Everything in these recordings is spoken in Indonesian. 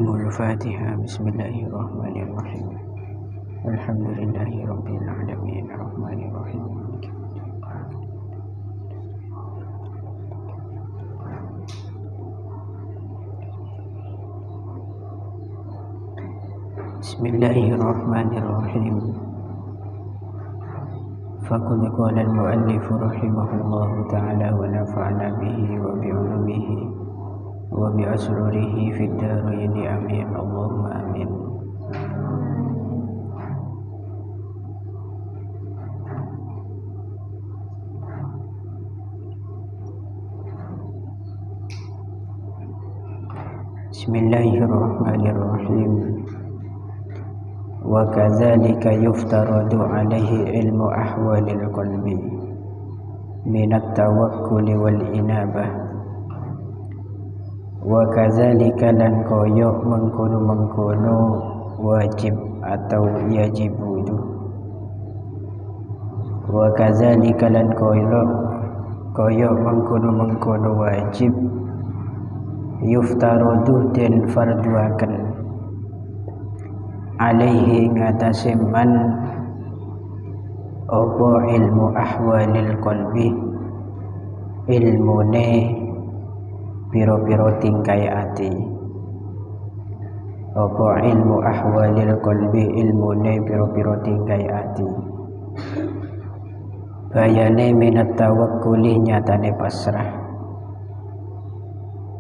Al-Fatihah. Bismillahirrahmanirrahim. Alhamdulillahi rabbil alamin. Ar-Rahmanirrahim. Bismillahirrahmanirrahim. Faqad qala al-mu'allif rahimahullahu ta'ala wa nafa'ana bihi wa bi'ulumihi wa bi'asrarihi fid dharain amin. Allahumma amin. Bismillahirrahmanirrahim. Wa kadzalika yuftaradu alaihi ilmu ahwalil qalbi minat tawakkuli wal inabah. Wa kadzalika lan koyo mengkono wajib atau yajibu itu. Wa kadzalika lan koyo mengkono wajib yuftaradu den farduaken alaihi ngatasi man apa ilmu ahwalil qalbi, ilmune piro-piro tingkai ati. Apa ilmu ahwalil qalbi, ilmune piro-piro tingkai ati. Bayane minat tawakkuli nyatane pasrah.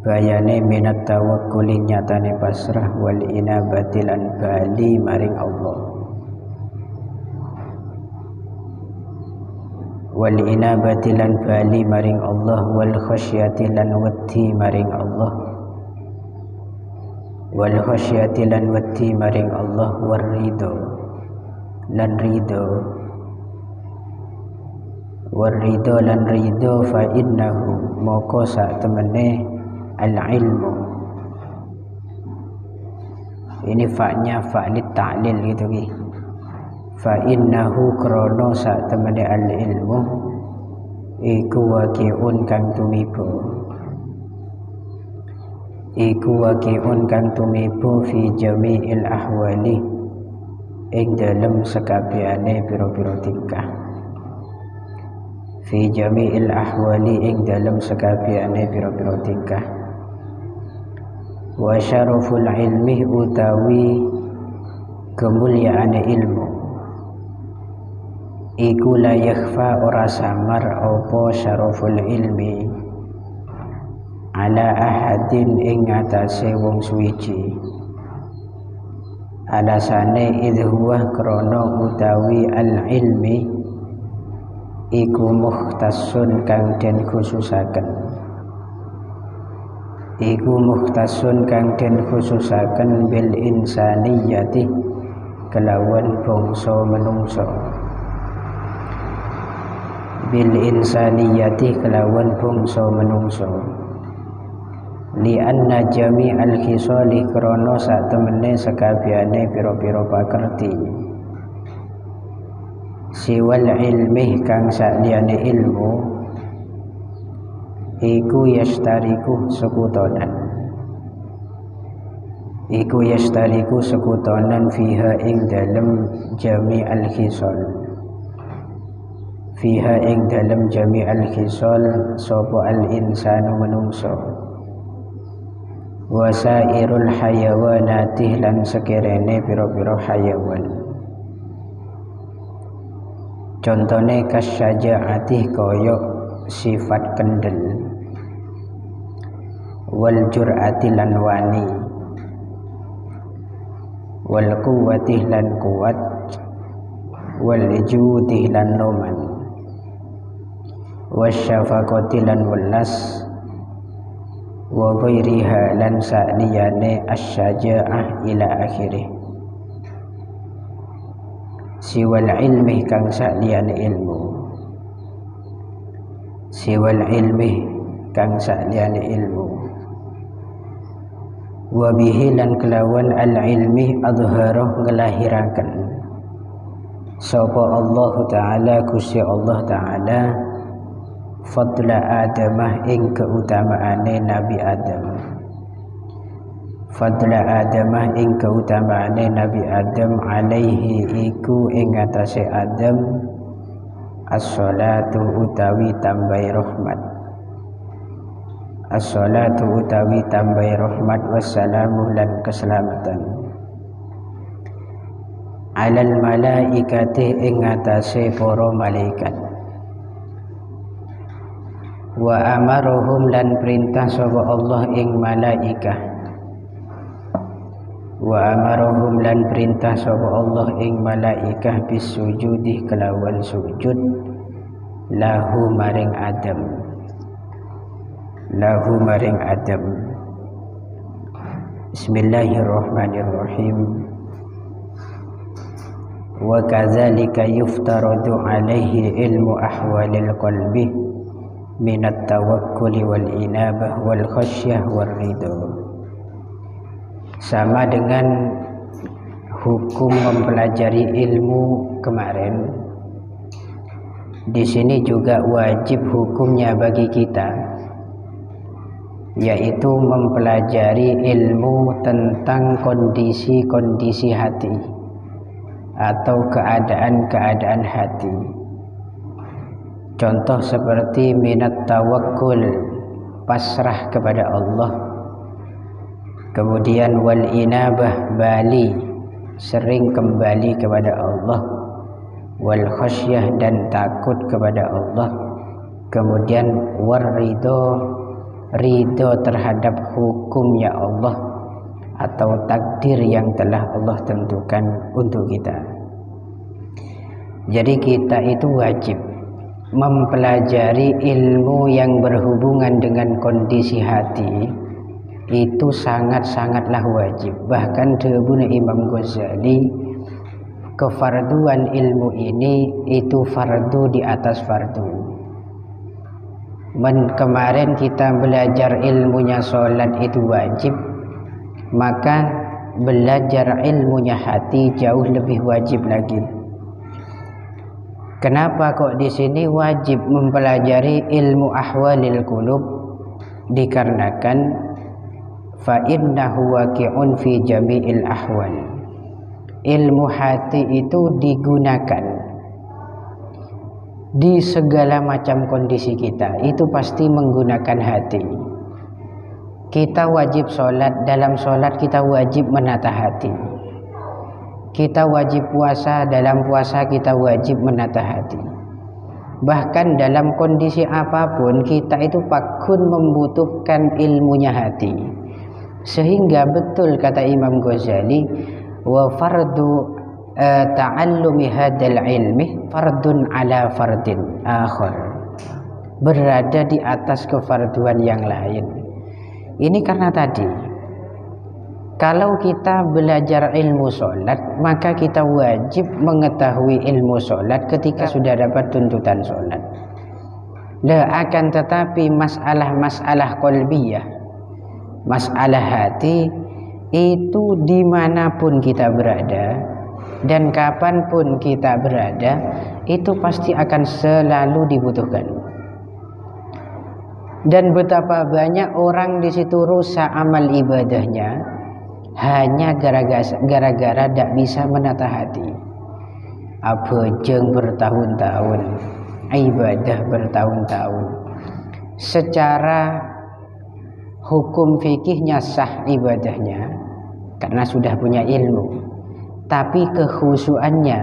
Bayane minat tawakkuli nyatane pasrah wal inabati lan bali maring Allah. Wal inabati lan bali maring Allah wal khasyati lan wedi maring Allah. Wal khasyati lan wedi maring Allah war ridho lan ridho. War ridho lan ridho fa innahu moko sak temene al-ilmu. Ini fa-nya fa'lit ta'lil gitu ki. Fa innahu krono sak temene al-ilmu iku waqi'un kang tumibo. Iku waqi'un kang tumibo fi jami'il ahwali ing dalem sekabehane pira-pira tingkah. Fi jami'il ahwali ing dalem sekabehane pira-pira tingkah. Wa syaraful ilmi utawi kemuliaane ilmu iku la yakhfa ora samar apa syaraful ilmi ala ahadin ing atase wong suwiji. Alasane idhuwa krono utawi al ilmi iku mukhtasun kang den khususaken. Iku mukhtasun kang den khususaken bil insaniyati kelawan bangsa menungso. Bil insaniyati kelawan bangsa menungso. Li anna jami'al khisali krana sak temene sekabehane pira-pira pakerti. Siwal ilmi kang sakliyane ilmu iku yastariku sekutonan. Iku yastariku sekutonan fiha ing dalem jami'al khisal. Fiha ing dalem jami'al khisal sapa al insanu menungso. Wasairul hayawanati lan sekirene pira-pira hayawan. Contone kasyajaati koyo sifat kendel. Wal jur'ati lan wani. Wal quwwati lan kuat. Wal judi lan noman. Wasyafaqati lan welas. Wa ghairiha lan sa'liyane asyaja'ah ila akhirih. Siwal ilmi kang sa'liyane ilmu. Siwal ilmi kang sa'liyane ilmu. Wa bihi lan kelawan al-ilmi adhara ngelahiraken sapa Allah Ta'ala Gusti Allah Ta'ala fadla Adamah ing keutamaane Nabi Adam. fadla Adamah ing keutamaane Nabi Adam alaihi iku ing atase Adam as-sholatu utawi tambahi rahmat, as-sholatu utawi tambahi rahmat wassalamu lan keselamatan alal malaikati ing atase para malaikat wa amarohum lan perintah sapa Allah ing malaikah wa amarohum lan perintah sapa Allah ing malaikah bisujudi kelawan sujud lahu maring Adam, lahu maring Adam. Bismillahirrahmanirrahim. Wa kadzalika yuftaradu alaihi ilmu ahwalil qalbi minat tawakkuli wal inabah wal khasyah wal ridha. Sama dengan hukum mempelajari ilmu kemarin, di sini juga wajib hukumnya bagi kita, yaitu mempelajari ilmu tentang kondisi-kondisi hati atau keadaan-keadaan hati. Contoh seperti minat tawakkul, pasrah kepada Allah, kemudian wal inabah, bali, sering kembali kepada Allah, wal khasyah, dan takut kepada Allah, kemudian war ridho, ridho terhadap hukumnya Allah atau takdir yang telah Allah tentukan untuk kita. Jadi kita itu wajib mempelajari ilmu yang berhubungan dengan kondisi hati, itu sangat-sangatlah wajib. Bahkan debuna Imam Ghazali, kefarduan ilmu ini itu fardu di atas fardu. Kemarin kita belajar ilmunya sholat itu wajib, maka belajar ilmunya hati jauh lebih wajib lagi. Kenapa kok di sini wajib mempelajari ilmu ahwalil qulub? Dikarenakan fa innahu waqi'un fi jami'il ahwal. Ilmu hati itu digunakan di segala macam kondisi kita, itu pasti menggunakan hati. Kita wajib sholat, dalam sholat kita wajib menata hati. Kita wajib puasa, dalam puasa kita wajib menata hati. Bahkan dalam kondisi apapun kita itu pakun membutuhkan ilmunya hati. Sehingga betul kata Imam Ghazali, wa fardu ta'allumi hadal ilmi fardun ala fardin akhar, berada di atas kefarduan yang lain. Ini karena tadi, kalau kita belajar ilmu sholat, maka kita wajib mengetahui ilmu sholat ketika sudah dapat tuntutan sholat. Akan tetapi masalah-masalah qalbiyah, masalah hati, itu dimanapun kita berada dan kapanpun kita berada, itu pasti akan selalu dibutuhkan. Dan betapa banyak orang di situ rusak amal ibadahnya hanya gara-gara tidak bisa menata hati. Abejeng bertahun-tahun, ibadah bertahun-tahun, secara hukum fikihnya sah ibadahnya karena sudah punya ilmu, tapi kekhusyuannya,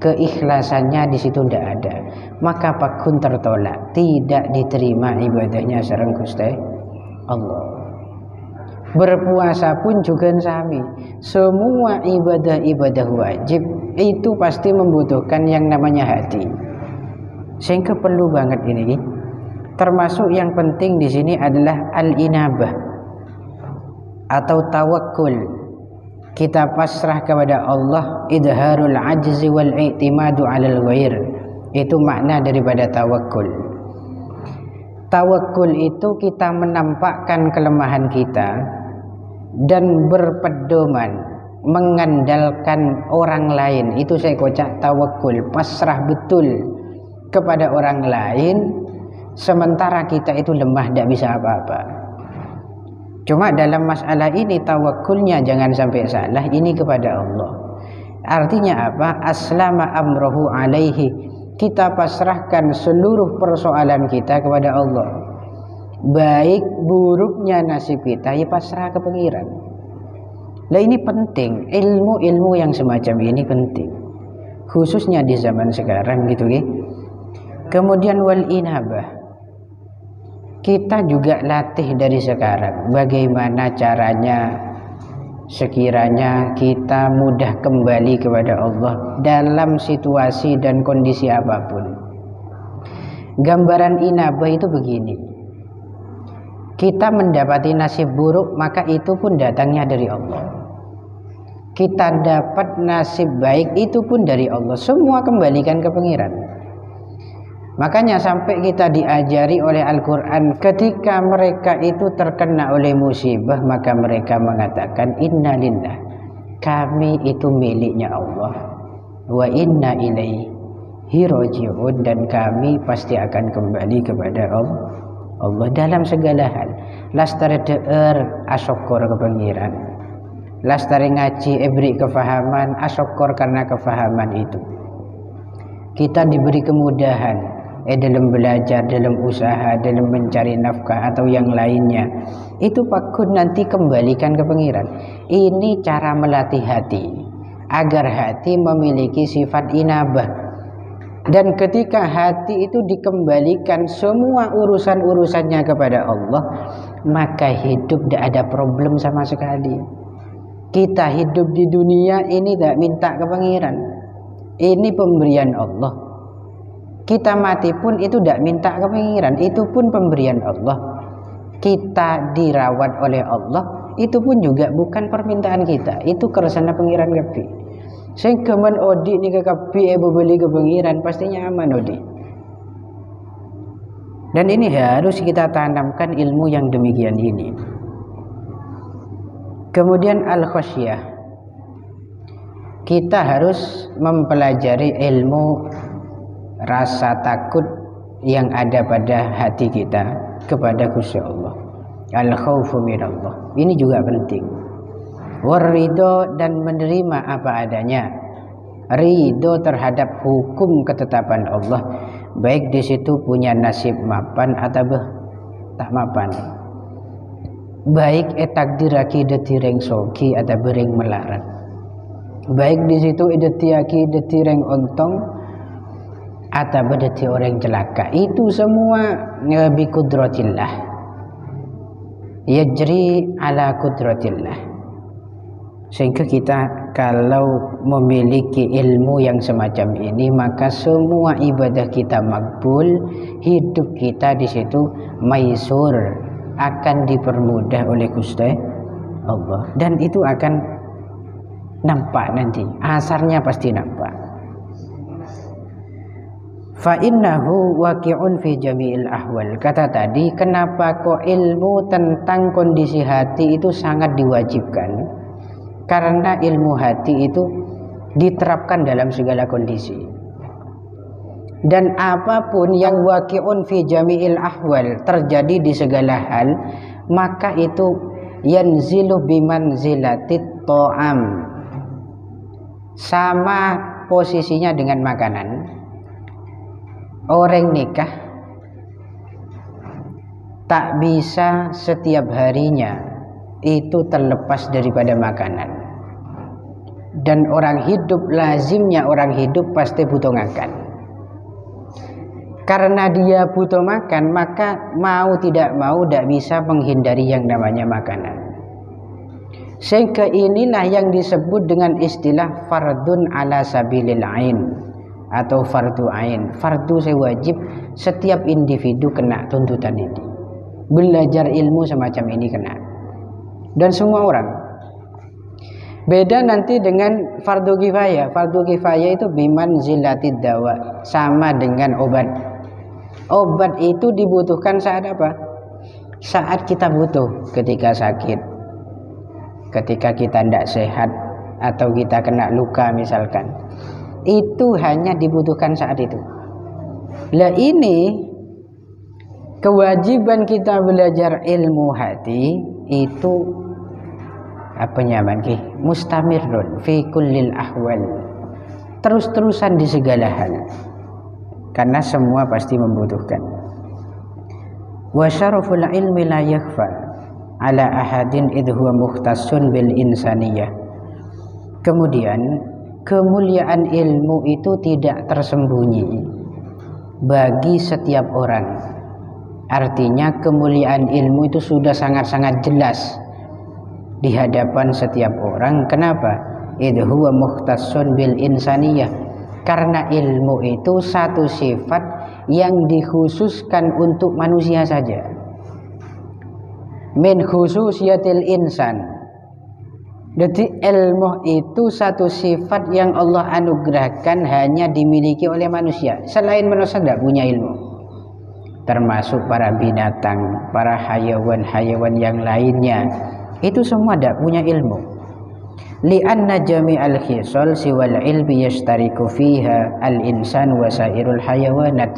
keikhlasannya di situ tidak ada, maka pakun tertolak, tidak diterima ibadahnya sareng Gusti Allah. Berpuasa pun juga sami, semua ibadah-ibadah wajib itu pasti membutuhkan yang namanya hati. Sehingga perlu banget ini. Termasuk yang penting di sini adalah al-inabah atau tawakkul. Kita pasrah kepada Allah, idharul ajzi wal i'timadu 'alal ghair. Itu makna daripada tawakkul. Tawakkul itu kita menampakkan kelemahan kita dan berpedoman, mengandalkan orang lain. Itu saya kocak tawakkul, pasrah betul kepada orang lain sementara kita itu lemah, tidak bisa apa-apa. Cuma dalam masalah ini tawakulnya jangan sampai salah, ini kepada Allah. Artinya apa? Aslama amrohu alaihi, kita pasrahkan seluruh persoalan kita kepada Allah. Baik buruknya nasib kita ya pasrah ke pengiran. Nah ini penting, ilmu yang semacam ini penting, khususnya di zaman sekarang gitu ya. Kemudian wal inabah, kita juga latih dari sekarang bagaimana caranya sekiranya kita mudah kembali kepada Allah dalam situasi dan kondisi apapun. Gambaran inabah itu begini, kita mendapati nasib buruk maka itu pun datangnya dari Allah. Kita dapat nasib baik itu pun dari Allah. Semua kembalikan ke pengiran. Makanya sampai kita diajari oleh Al-Quran, ketika mereka itu terkena oleh musibah maka mereka mengatakan inna lillah, kami itu miliknya Allah, wa inna ilaihi raji'un, dan kami pasti akan kembali kepada Allah dalam segala hal. Lastari de'er asyukur ke pengiran, lastari ngaji beri kefahaman asyukur karena kefahaman itu. Kita diberi kemudahan dalam belajar, dalam usaha, dalam mencari nafkah atau yang lainnya, itu pakun nanti kembalikan ke pengiran. Ini cara melatih hati agar hati memiliki sifat inabah. Dan ketika hati itu dikembalikan semua urusan-urusannya kepada Allah, maka hidup tidak ada problem sama sekali. Kita hidup di dunia ini tidak minta ke pengiran, ini pemberian Allah. Kita mati pun itu tidak minta ke pengiran, itu pun pemberian Allah. Kita dirawat oleh Allah, itu pun juga bukan permintaan kita, itu kersana pengiran kepi. Sehingga man odi ni ke kepi beli ke pengiran pastinya aman odi. Dan ini harus kita tanamkan ilmu yang demikian ini. Kemudian al-khasyah, kita harus mempelajari ilmu rasa takut yang ada pada hati kita kepada Gusti Allah. Al-khaufu minallah, ini juga penting. Waridho, dan menerima apa adanya. Ridho terhadap hukum ketetapan Allah, baik di situ punya nasib mapan atau tak mapan. Baik takdiraki detireng soki atau bering melarat. Baik di situ detiaki detireng ontong atau berdeti orang celaka, itu semua bi kudratillah, yajri ala kudratillah. Sehingga kita kalau memiliki ilmu yang semacam ini, maka semua ibadah kita makbul, hidup kita di situ maisur, akan dipermudah oleh Gusti Allah, dan itu akan nampak nanti, asarnya pasti nampak. Fa innahu waqi'un fi jami'il ahwal. Kata tadi, kenapa kok ilmu tentang kondisi hati itu sangat diwajibkan? Karena ilmu hati itu diterapkan dalam segala kondisi. Dan apapun yang waqi'un fi jami'il ahwal, terjadi di segala hal, maka itu yanzilu bimanzilatit ta'am, sama posisinya dengan makanan. Orang nikah tak bisa setiap harinya itu terlepas daripada makanan. Dan orang hidup, lazimnya orang hidup pasti butuh makan. Karena dia butuh makan, maka mau tidak mau tidak bisa menghindari yang namanya makanan. Sehingga inilah yang disebut dengan istilah fardun ala sabilil ain, atau fardu ain. Fardu saya wajib, setiap individu kena tuntutan ini. Belajar ilmu semacam ini kena, dan semua orang. Beda nanti dengan fardu kifayah. Fardu kifayah itu bimanzilatid dawa, sama dengan obat. Obat itu dibutuhkan saat apa? Saat kita butuh, ketika sakit, ketika kita tidak sehat, atau kita kena luka misalkan. Itu hanya dibutuhkan saat itu. Lah ini kewajiban kita belajar ilmu hati itu apa nyaman ki mustamirun fi kullil ahwal, terus-terusan di segala hal, karena semua pasti membutuhkan. Wa syaraful ilmi la yakhfa ala ahadin idh huwa mukhtassun bil insaniyah. Kemudian kemuliaan ilmu itu tidak tersembunyi bagi setiap orang. Artinya kemuliaan ilmu itu sudah sangat-sangat jelas di hadapan setiap orang. Kenapa? Idh huwa mukhtassun bil insaniyah, karena ilmu itu satu sifat yang dikhususkan untuk manusia saja. Min khususiyatil insan. Jadi ilmu itu satu sifat yang Allah anugerahkan hanya dimiliki oleh manusia. Selain manusia tidak punya ilmu. Termasuk para binatang, para hayawan-hayawan yang lainnya, itu semua tidak punya ilmu. Li'anna jami'al khisal siwal ilmi yashtariku fiha al-insan wa sairul hayawanat.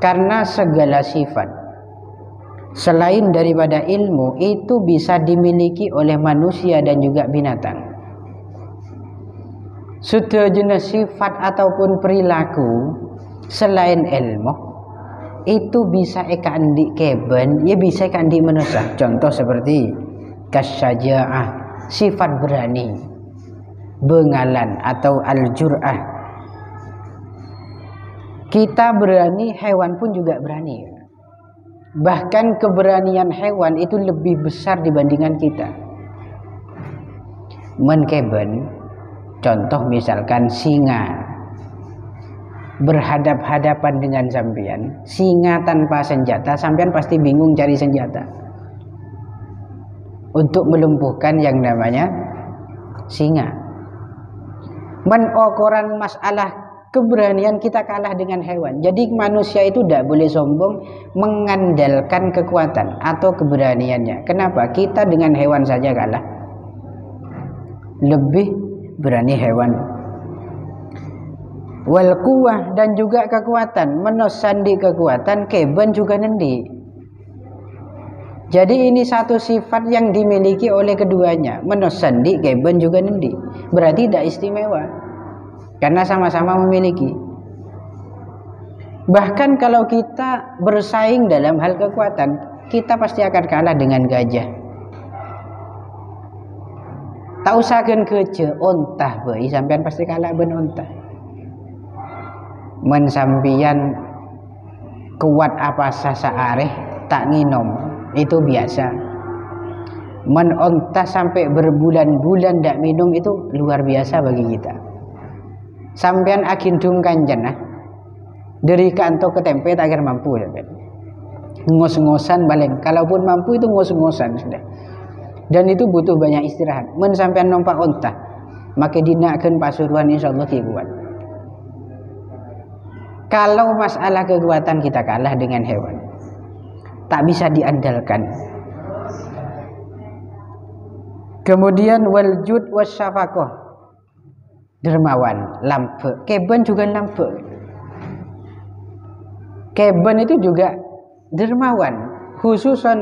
Karena segala sifat selain daripada ilmu itu bisa dimiliki oleh manusia dan juga binatang. Sudah jenis sifat ataupun perilaku selain ilmu itu bisa eka andi keben, ya bisa eka andi manusia. Contoh seperti kasyaja'ah, sifat berani, bengalan atau al-jur'ah. Kita berani, hewan pun juga berani. Bahkan keberanian hewan itu lebih besar dibandingkan kita. Menkeben, contoh misalkan singa berhadap-hadapan dengan sampean, singa tanpa senjata, sampean pasti bingung cari senjata untuk melumpuhkan yang namanya singa. Menokoran masalah keberanian kita kalah dengan hewan. Jadi manusia itu tidak boleh sombong mengandalkan kekuatan atau keberaniannya. Kenapa? Kita dengan hewan saja kalah, lebih berani hewan. Wal quwwah, dan juga kekuatan, menosandi kekuatan keben juga nendi. Jadi ini satu sifat yang dimiliki oleh keduanya, menosandi keben juga nendi. Berarti tidak istimewa karena sama-sama memiliki. Bahkan kalau kita bersaing dalam hal kekuatan, kita pasti akan kalah dengan gajah. Tak usahkan keje ontah bayi, sampean pasti kalah ben ontah. Mensampian kuat apa sasaareh tak nginom, itu biasa. Menonta sampai berbulan-bulan tidak minum itu luar biasa bagi kita. Sampean agindung kanjeng dari kanto ke tempe tak akan mampu. Ngos-ngosan balik, kalaupun mampu itu ngos-ngosan sudah. Dan itu butuh banyak istirahat. Men sampean nompak onta, maka dinakan pasuruan insyaallah kuat. Kalau masalah kekuatan kita kalah dengan hewan, tak bisa diandalkan. Kemudian waljud wasyafaqah, dermawan, lampe. Keben juga lampe. Keben itu juga dermawan, khususan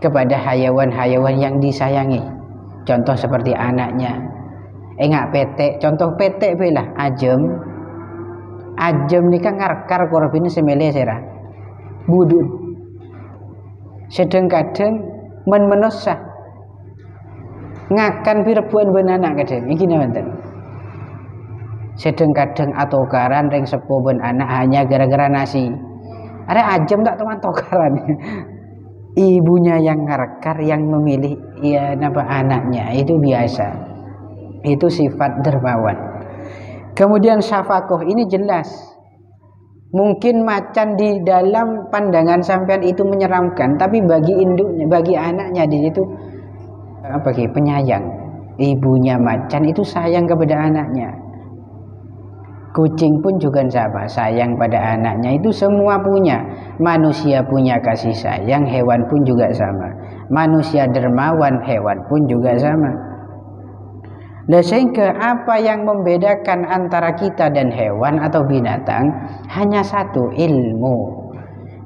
kepada hayawan-hayawan yang disayangi. Contoh seperti anaknya. Engak petek, contoh petek belah ajem. Ajem nikah ngarkar korbine semele serah budut sedang kadang menosah ngakan pirbuan benanak kadang iki nonton sedang kadang atau karan ring sepo ben anak hanya gara-gara nasi. Ada ajem tak teman tokaran. Ibunya yang ngarkar, yang memilih ya napa anaknya, itu biasa. Itu sifat dermawan. Kemudian syafaqah ini jelas. Mungkin macan di dalam pandangan sampean itu menyeramkan, tapi bagi induknya, bagi anaknya di situ apa ki penyayang. Ibunya macan itu sayang kepada anaknya. Kucing pun juga sama, sayang pada anaknya. Itu semua punya. Manusia punya kasih sayang, hewan pun juga sama. Manusia dermawan, hewan pun juga sama. Dan sehingga apa yang membedakan antara kita dan hewan atau binatang hanya satu, ilmu.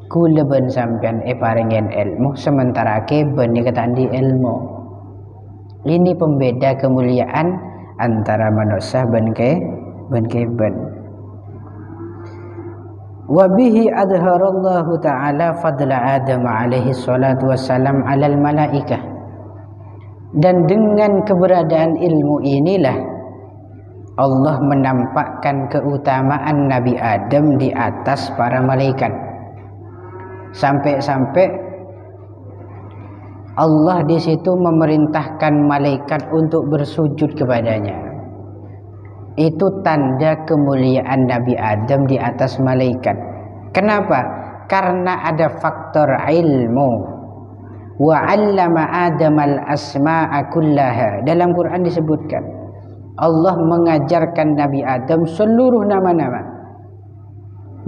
kula ben sampean paringen ilmu sementara keben dikatandi ilmu. Ini pembeda kemuliaan antara manusia ben keben. Wa bihi adharallahu ta'ala fadla Adam alaihi salatu wassalam alal malaikah. Dan dengan keberadaan ilmu inilah Allah menampakkan keutamaan Nabi Adam di atas para malaikat. Sampai-sampai Allah di situ memerintahkan malaikat untuk bersujud kepadanya. Itu tanda kemuliaan Nabi Adam di atas malaikat. Kenapa? Karena ada faktor ilmu. Wa 'allama Adam al-asma'a kullaha. Dalam Quran disebutkan Allah mengajarkan Nabi Adam seluruh nama-nama.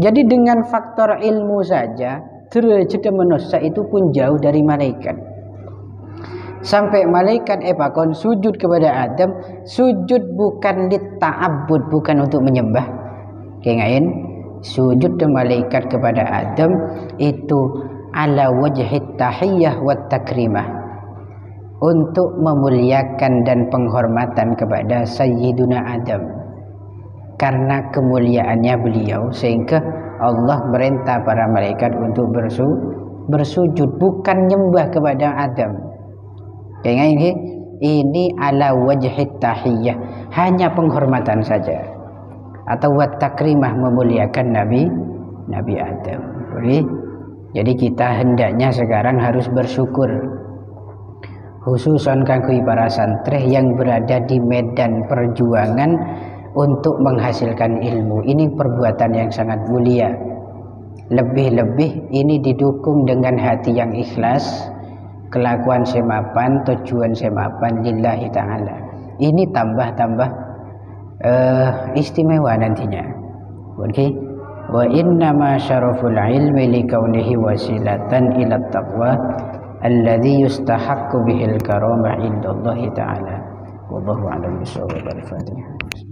Jadi dengan faktor ilmu saja derajat manusia itu pun jauh dari malaikat. Sampai malaikat pakon sujud kepada Adam, sujud bukan litta'abbud, bukan untuk menyembah. Kengain sujud de malaikat kepada Adam itu ala wajhit tahiyyah wat takrimah, untuk memuliakan dan penghormatan kepada Sayyiduna Adam. Karena kemuliaannya beliau sehingga Allah merintah para malaikat untuk bersujud, bukan nyembah kepada Adam. Ini ala wajhit tahiyyah, hanya penghormatan saja, atau wat takrimah, memuliakan Nabi Adam. Jadi kita hendaknya sekarang harus bersyukur, khususan kanggo para santri yang berada di medan perjuangan untuk menghasilkan ilmu. Ini perbuatan yang sangat mulia. Lebih-lebih ini didukung dengan hati yang ikhlas, kelakuan semapan, tujuan semapan lillahi ta'ala. Ini tambah istimewa nantinya. Oke. Wa inna ma syaraful ilmi likaunihi wasilatan ila taqwa alladhi yustahaqqu bihil karamah indallahi ta'ala. Wallahu a'lam bishawab. Al-Fatihah.